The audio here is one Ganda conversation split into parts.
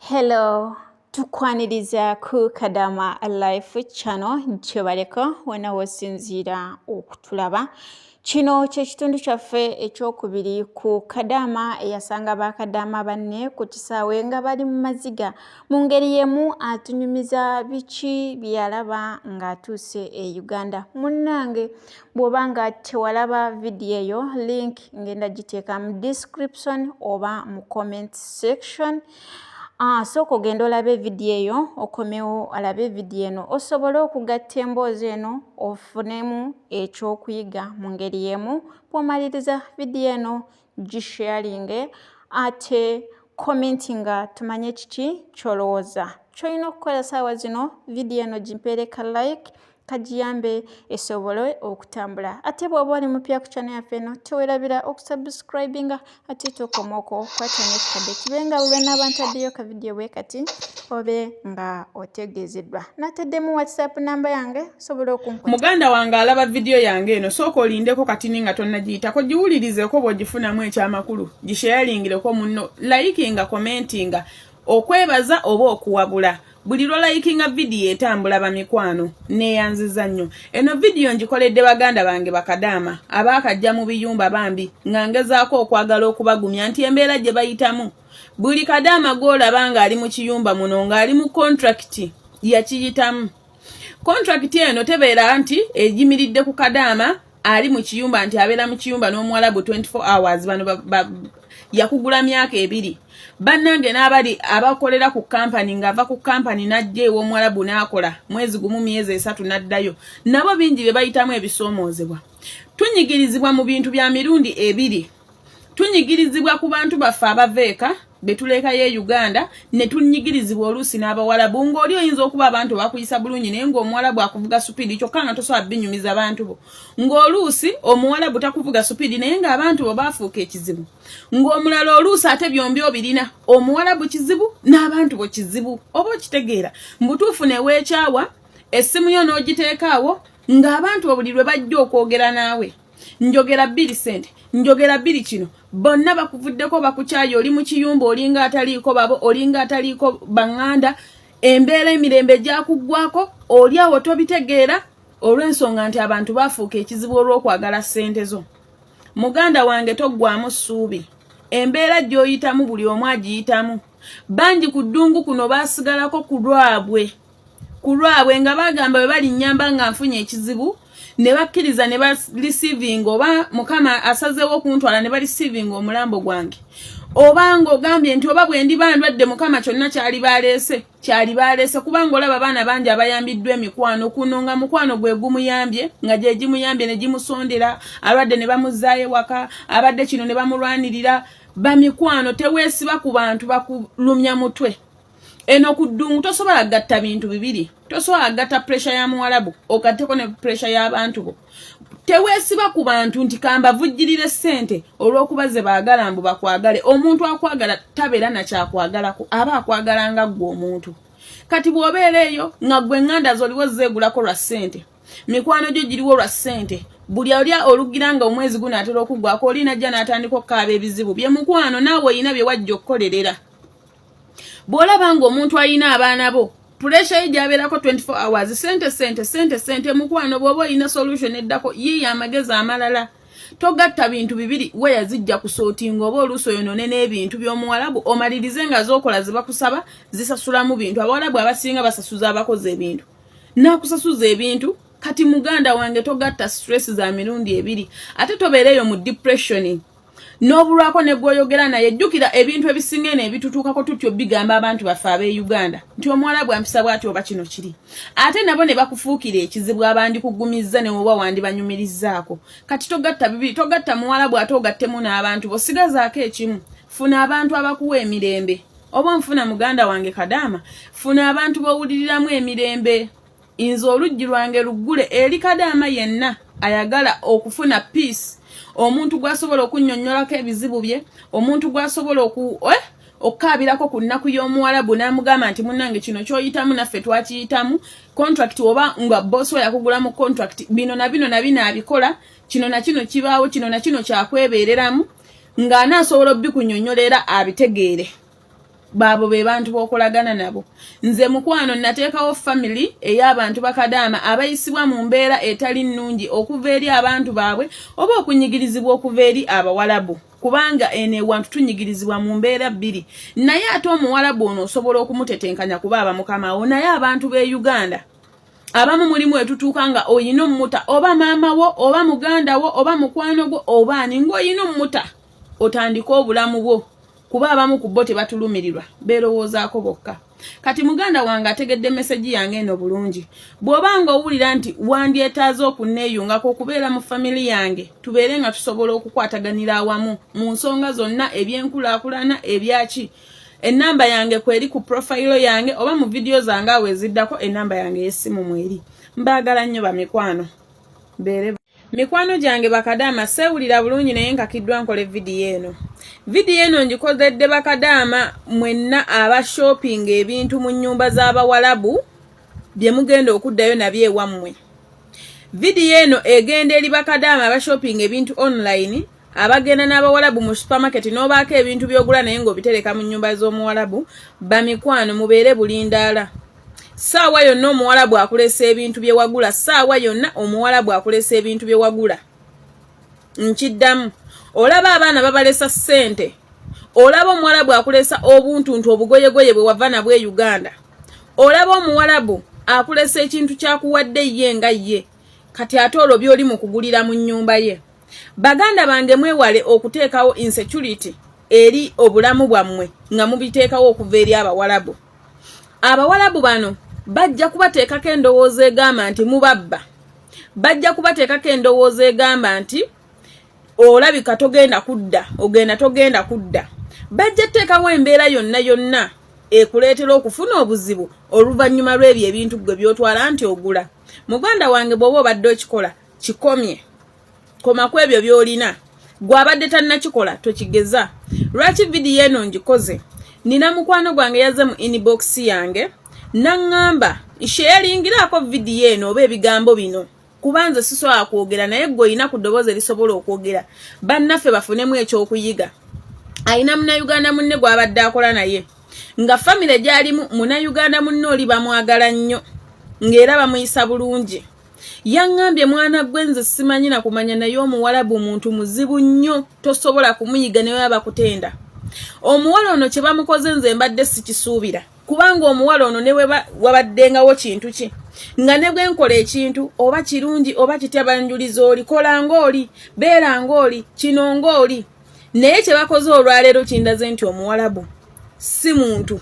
Hello, tukwaniriza ku Kadama Life channel nchebaleko wena wosinzira okutulaba. Kino kyekitundu kyaffe ekyokubiri ku Kadama eyasanga bakadama banne ku kisaawe nga bali mu maziga. Mu ngeri yemu atunyumiza biki byalaba ng'atuuse e Uganda. Munnange bw'oba nga tewalaba video eyo, link ngenda giteeka mu description oba mu comment section. Soko ogenda olabe video eyo okomewo alabe video eno osobola okugatta emboozi eno ofunemu ekyokuyiga mu ngeri yemu. Bw'omaliriza video eno gisharinge ate commentinga tumanye kiki kyolowooza. Kyolina okukola saawa zino video eno gimpeereka like kagiyambe esobole okutambula. Ate bw'oba oli mupya ku channel yaffe eno teweerabira okusubscribinga ate tokomoko kwatanya ekikadde kibe nga bwe n'abantu addeyo ka video bwe kati obe nga otegeezeddwa. Nateddemu Whatsapp namba yange osobola okumpa. Muganda wange alaba video yange eno sooka olindeko katini nga tonnagiyitako giwulirizeko bw'ogifunamu ekyamakulu gisharingireko munno likinga commentinga okwebaza oba okuwabula. Buli lwo likinga video etambula bamikwano neyanziza nnyo. Eno video ngikoledde baganda bange bakadama abakajja mu biyumba bambi nga ngezaako okwagala okubagumya nti embeera gye bayitamu. Buli kadama gw'olaba nga ali mu kiyumba muno ng'ali mu contract yakiyitamu. Contract eno tebeera nti egimiridde ku kadama ali mu kiyumba nti abeera mu kiyumba n'Omuwarabu 24 hours bano yakugula myaka 2. Bannange n'abali abakolera ku company ng'ava ku company n'ajja ew'Omuwarabu n'akola mwezi gumu myezi 3 n'addayo. Nabo bingi bye bayitamu ebisoomoozebwa. Tunyigirizibwa mu bintu bya mirundi 2. Tunyigirizibwa ku bantu baffe abaveeka betuleka ye Uganda ne tunyigirizibwa oluusi n'Abawarabu ng'oli oyinza okuba abantu bakuyisa bulungi naye ng'Omuwarabu akuvuga supidi kyokka nga tosobola binyumiza abantu bo. Ng'oluusi Omuwarabu takuvuga supidi naye ng'abantu bo baafuuka ekizibu. Ng'omulala oluusi ate byombi obirina Omuwarabu kizibu n'abantu bo kizibu. Oba okitegeera mbutuufu ne weekyawa essimu yo n'ogiteekaawo ng'abantu bo buli lwe bajja okwogera naawe. Njogera 2 Sente, njogera 2 kino. Bonna bakuvuddeko bakukyaye oli mu kiyumba olinga ataliiko babo olinga ataliiko banganda embeera emirembe gyakuggwako oli awo tobitegeera olw'ensonga nti abantu baafuuka ekizibu olw'okwagala ssente zo. Muganda wange toggwamu ssuubi. Embeera gy'oyitamu buli omu agiyitamu. Bangi ku ddungu kuno baasigalako ku lwabwe nga bagamba bwe bali nnyamba nga nfunye ekizibu ne bakkiriza ne ba receiving oba Mukama asazeewo okuntwala ne ba receiving omulambo gwange. Oba ng'ogambye nti oba bwe ndi bandwadde Mukama kyonna kyali baleese kubanga olaba abaana bangi abayambiddwa emikwano kuno nga mukwano gwe gumuyambye nga gye gimuyambye ne gimusondera alwadde ne bamuzzaayo waka abadde kino ne bamulwanirira. Bamikwano teweesiba ku bantu bakulumya mutwe. Eno ku ddungu tosobola gatta bintu bibiri. Tosobola gatta pressure ya Muwarabu okatteko ne pressure y'abantu bo. Teweesiba ku bantu nti kamba vujjirire ssente olw'okubaze baagala mbu bakwagale. Omuntu akwagala tabeera na kyakwagalako aba akwagala nga ggwe omuntu. Kati bw'obeera eyo nga ggwe nganda zoliwo zeegulako lwa ssente. Mikwano gyo giriwo lwa ssente. Buli alya olugira nga omwezi gunaatera okuggwako oli najja n'atandika okukaaba ebizibu bye mukwano naawe oyina bye wajja okukolerera. Bw'olaba ng'omuntu ayina abaana bo pressure ye gyabeerako 24 hours sente mukwano bw'oba oyina solution eddako yiiya amagezi amalala. Togatta bintu bibiri we yazijja kusootinga oba oluusi oyonone n'ebintu by'Omuwarabu omalirize nga z'okola ze bakusaba zisasulamu bintu. Abawarabu abasinga basasuza abakozi ebintu n'akusasuza ebintu. Kati muganda wange togatta stress za mirundi 2 ate tobeereyo mu depression n'obulwako ne gwoyogera naye jjukira ebintu ebisinga n'ebitutuukako tutyo bigamba abantu baffe ab'e Uganda nti Omuwarabu ampisa bw'ati oba kino kiri ate nabo ne bakufuukira ekizibu abandi kugumizza ne oba wandi banyumirizzaako. Kati togatta bibiri, togatta Muwarabu ate ogattemu n'abantu bo sigazaako ekimu. Funa abantu abakuwa emirembe oba nfuna muganda wange Kadama funa abantu b'owuliriramu emirembe. Nze oluggi lwange luggule eri Kadama yenna ayagala okufuna peace. Omuntu gwasobola okunnyonnyolako ebizibu bye, omuntu gwasobola okukaabirako ku nnaku y'Omuwarabu n'amugamba nti munnange kino ky'oyitamu naffe twakiyitamu contract oba nga boss we yakugula mu contract bino na bino abikola kino na kino kibaawo kino na kino kyakwebeereramu ng'anaasobola obbikunnyonnyolera abitegeere. babo be bantu bokolagana nabo. Nze mukwano nateekawo family ey'abantu bakadaama abayisibwa mu mbeera etali nnungi okuva eri abantu baabwe oba okunyigirizibwa okuva eri abawalabu. Kubanga ene wantu tunyigirizibwa mu mbeera bbiri. Naye ate omuwalabu ono osobola okumutetenkanya kuba aba mukama wo. Naye abantu b'e Uganda abamu mulimu etutuuka nga oyina ommuta oba maama wo oba muganda wo oba mukwano gwo oba ani ng'oyina ommuta otandika obulamu bwo. Kuba abamu ku bo tebatulumirirwa beerowoozaako bokka. Kati muganda wange ategedde meseji yange eno bulungi. Bw'obanga owulira nti wandyetaaze okunneeyungako okubeera mu family yange tubeere nga tusobola okukwataganira awamu mu nsonga zonna eby'enkulaakulana ebyaki. Ennamba yange kweri ku profile yange oba mu video zange awo eziddako ennamba yange y'essimu mweri. Mbaagala nnyo bamikwano. Mikwano gyange bakadaama seewulira bulungi naye nkakiddwa nkole video eno. Video eno ngikozedde bakadaama mwenna aba shopping ebintu mu nnyumba z'abawalabu bye mugenda okuddayo nabyo ewammwe. Video eno egenda eri bakadaama aba shopping ebintu online abagenda n'abawalabu mu supermarket n'obaako ebintu by'ogula naye ng'obitereka mu nnyumba z'omuwalabu. Bamikwano mubeere bulindaala. Saawa yonna omuwalabu akulesa ebintu bye wagula. Saawa yonna omuwalabu akulesa ebintu bye wagula. Nkiddamu. Olaba abaana babalesa ssente. Olaba omuwalabu akulesa obuntuntu obugoyegoye bwe wava nabwe e Uganda. Olaba omuwalabu akulesa ekintu kyakuwadde ye nga ye. Kati ate olwo by'oli mu kugulira mu nnyumba ye. Baganda bange mwewale okuteekawo insecurity eri obulamu bwammwe nga mubiteekawo okuva eri abawalabu. Abawalabu bano bajja kubateekako endowooza egamba nti mubabba. Bajja kubateekako endowooza egamba nti olabika togenda kudda, ogenda togenda kudda. Bajja teekawo embeera yonna yonna ekuleetera okufuna obuzibu oluvannyuma lw'ebyo ebintu gwe byotwala nti ogula. Muganda wange bw'oba obadde okikola kikomye. Koma ku ebyo by'olina. Gw'abadde tannakikola tokigeza. Lwaki video eno ngikoze? Nina mukwano gwange yazze mu inbox yange nangamba sharingiraako video eno oba ebigambo bino. Kubanza sisobola kwogera naye gwe olina ku ddoboozi erisobola okwogera. Bannaffe bafunemu ekyokuyiga. Ayina Munnayuganda munne gw'abadde akola naye. Nga famire gy'alimu Munnayuganda munne oli bamwagala nnyo. Ng'era bamuyisa bulungi. Yaŋŋambye mwana gwe nze simanyi na kumanya naye omuwalabu muntu muzibu nnyo tosobola kumuyiga naye abakutenda. Omuwala ono kye bamukoze nze mbadde sikisuubira. Kubanga omuwala ono ne wabaddengawo kintu ki. Nga ne bwe nkola ekintu oba kirungi oba kitya banjuliza oli kola ng'oli beera ng'oli kino ng'oli. Naye kye bakoze olwaleero kindaze nti omuwalabu si muntu.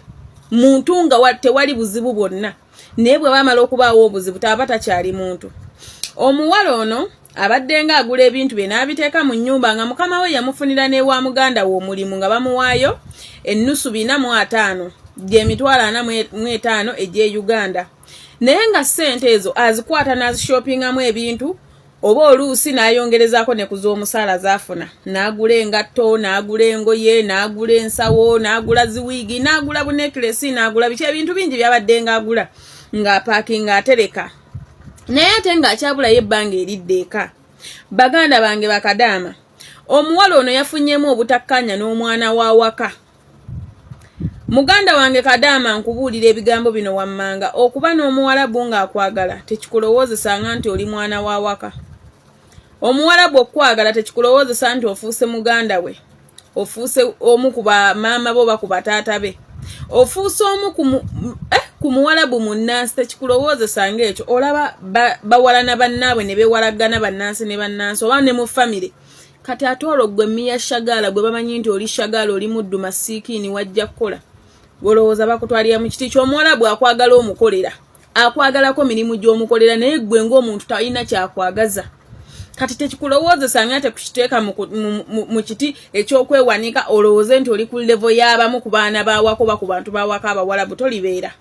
Muntu nga tewali buzibu bwonna. Naye bwe bamala okubaawo obuzibu taba takyali muntu. Omuwala ono abadde nga agula ebintu bye n'abiteeka mu nnyumba nga mukama we yamufunira n'ewa muganda we omulimu nga bamuwaayo ennusu 405 gy'emitwalo 45 egy'e Uganda. Naye nga ssente ezo azikwata n'azishoppingamu ebintu oba oluusi n'ayongerezaako ne ku z'omusaala zaafuna. N'agula engatto, n'agula engoye, n'agula ensawo, n'agula ziwiigi, n'agula bunekilesi, n'agula biki ebintu bingi by'abadde ng'agula ng'apaakinga atereka. Naye ate ng'akyabulayo ebbanga eridde eka. Baganda bange bakadaama. Omuwala ono yafunnyemu obutakkanya n'omwana wa waka. Muganda wange kadaama nkubuulira ebigambo bino wammanga okuba n'omuwalabu ng'akwagala tekikulowoozesanga nti oli mwana wa waka. Omuwalabu okwagala tekikulowoozesa nti ofuuse muganda we. Ofuuse omu ku bamaama bo ba ku bataata be. Ofuuse omu ku muwalabu munnansi tekikulowoozesanga ekyo. Olaba bawalana bannaabwe ne beewalagana bannansi ne bannansi oba ne mu famire. Kati ate olwo gwe miya shagaala gwe bamanyi nti oli shagaala oli muddu masiikiini wajja kukola. Olowooza bakutwalira mu kiti ky'omuwalabu akwagala omukolera. Akwagalako mirimu gy'omukolera naye gwe ng'omuntu talina kyakwagaza. Kati tekikulowoozesanga ate kukiteeka mu kiti eky'okwewanika olowooze nti oli ku level y'abamu ku baana baawako oba ku bantu baawaka abawalabu tolibeera.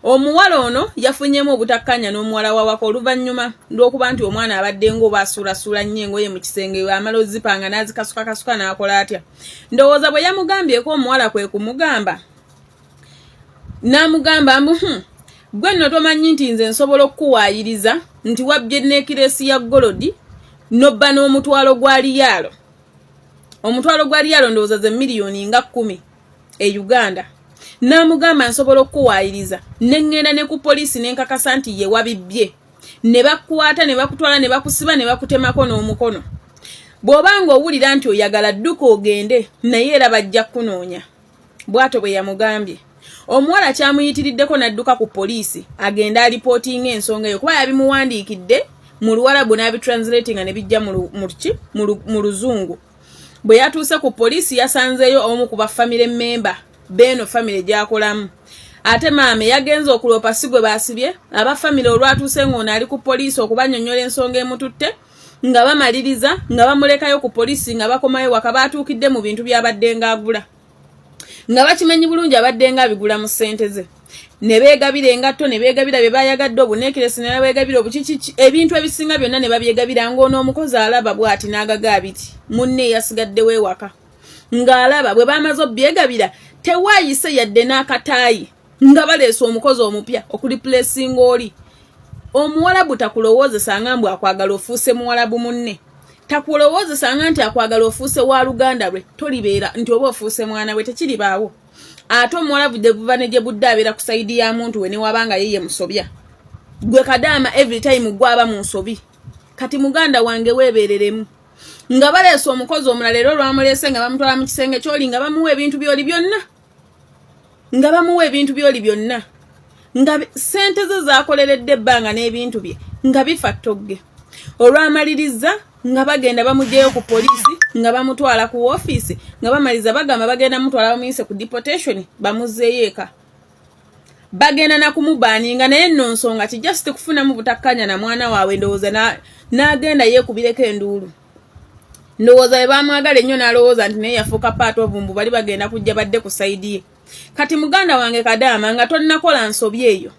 Omuwala ono yafunnyemu obutakkanya n'omuwala wa waka oluvannyuma lw'okuba nti omwana abadde ng'oba asuulasuula nnyo engoye mu kisenge amala ozipanga n'azikasukakasuka n'akola atya. Ndowooza bwe yamugambyeko omuwala kwe kumugamba. N'amugamba gwe nno tomanyi nti nze nsobola okukuwaayiriza nti wabbye neekiresi ya golodi nobba n'omutwalo gwa liyaalo. Omutwalo gwa liyaalo ndowooza ze miliyoni nga 10 e Uganda. namugamba nsobola okuwayiriza nengenda ne ku poliisi nenkakasa nti ye wabibye ne bakukwata ne bakutwala ne bakusiba ne bakutemako n'omukono bw'obanga owulira nti oyagala dduka ogende naye era bajja kunoonya bwato bwe yamugambye omuwala kyamuyitiriddeko n'adduka ku poliisi agenda alipootinga ensonga eyo kuba yabimuwandiikidde mu Luwarabu n'abitranslatinga ne bijja mu Luzungu bwe yatuuse ku poliisi yasanzeeyo omu ku bafamile member beno family gyakolamu ate maame yagenze okulopa sigwe basibye abafamile olwatuuse ng'ono ali ku poliisi okubanyonyola ensonga emututte nga bamaliriza nga bamulekayo ku poliisi nga bakomayo waka baatuukidde mu bintu byabadde ng'agula nga bakimanyi bulungi abadde ng'abigula mu ssente ze ne beegabira engatto ne beegabira bye bayagadde obuneekeresi ne beegabira obukiki ebintu ebisinga byonna ne babyegabira ng'ono omukozi alaba bw'ati n'agaga biti munne yasigaddewo ewaka ng'alaba bwe bamaze obyegabira tewaayise yadde n'akataayi nga baleese omukozi omupya okulipulesinga oli Omuwarabu takulowoozesa nga mbw akwagala ofuuse Muwarabu munne takulowoozesa nga nti akwagala ofuuse wa Luganda lwe tolibeera nti oba ofuuse mwana we tekiribaawo ate Omuwarabu gye buva ne gye budde abeera ku sayidi ya muntu we ne wabanga yeye musobya gwe Kadama every time gwaba mu nsobi kati muganda wange weebereremu nga baleese omukozi omulala era olwamuleese nga bamutwala mu kisenge ky'oli nga bamuwa ebintu by'oli byonna nga ssente ze zaakoleredde ebbanga n'ebintu bye nga bifa ttogge olwamaliriza nga bagenda bamugyeyo ku poliisi nga bamutwala ku ofiisi nga bamaliza bagamba bagenda mutwala bamuyise ku deportation bamuzzeeyo eka bagenda na kumubaaninga naye nno nsonga ki just kufunamu butakkanya na mwana waabwe ndowooza n'agenda yeekubireko enduulu ndowooza bwe bamwagala ennyo n'alowooza nti naye yafuuka part of mbu bali bagenda kujja badde ku sayidi ye kati muganda wange Kadama nga tonnakola nsobi eyo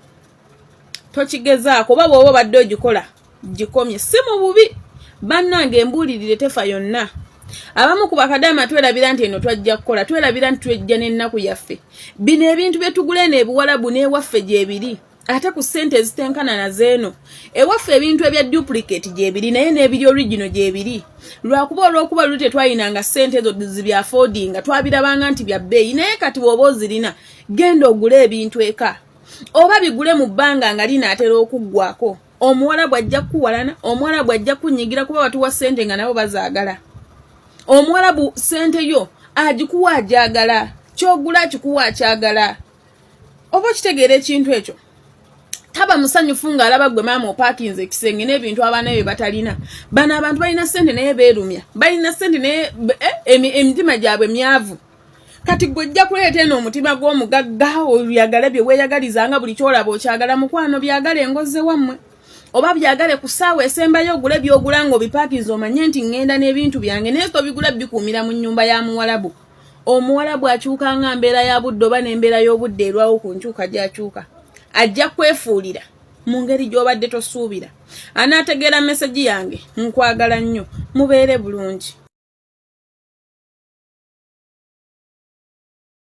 tokigezaako oba bw'oba badde ogikola gikomye si mu bubi bannange embuulirire tefa yonna abamu ku Bakadama twerabira nti eno twajja kukola twerabira nti twejja n'ennaku yaffe bino ebintu bye tugula n'ebuwalabu n'ewaffe gyebiri ate ku ssente ezitenkana na zeeno ewaffe ebintu ebya duplicate gyebiri naye n'ebiri original gyebiri lwakuba olw'okuba luli tetwayinanga ssente ezo zibya affordinga twabirabanga nti bya bbeeyi naye kati bw'oba ozirina genda ogule ebintu eka oba bigule mu bbanga nga linaatera okuggwako Omuwarabu ajja kuwalana Omuwarabu ajja kunyigira kuba batuwa ssente nga nabo bazaagala Omuwarabu ssente yo agikuwa agyagala kyogula kikuwa akyagala oba kitegeera ekintu ekyo taba musanyufu ng'alaba gwe maama opaakinze ekisenge n'ebintu abaana bye batalina bano abantu balina ssente naye beerumya balina ssente naye emitima gyabwe myavu kati gwojja kuleeta eno omutima gw'omugagga oyagala bye weeyagalizanga buli kyolaba okyagala mukwano byagala engoze wammwe oba byagale ku ssaawa esembayo ogule byogula ng'obipaakinze omanye nti ngenda n'ebintu byange naye tobigula bikuumira mu nnyumba ya Muwarabu Omuwarabu akyuka nga mbeera ya budde oba n'embeera y'obudde erwawo ku nkyuka gy'akyuka ajja kwefuulira mu ngeri gy'obadde tosuubira anaategeera meseji yange nkwagala nnyo mubeere bulungi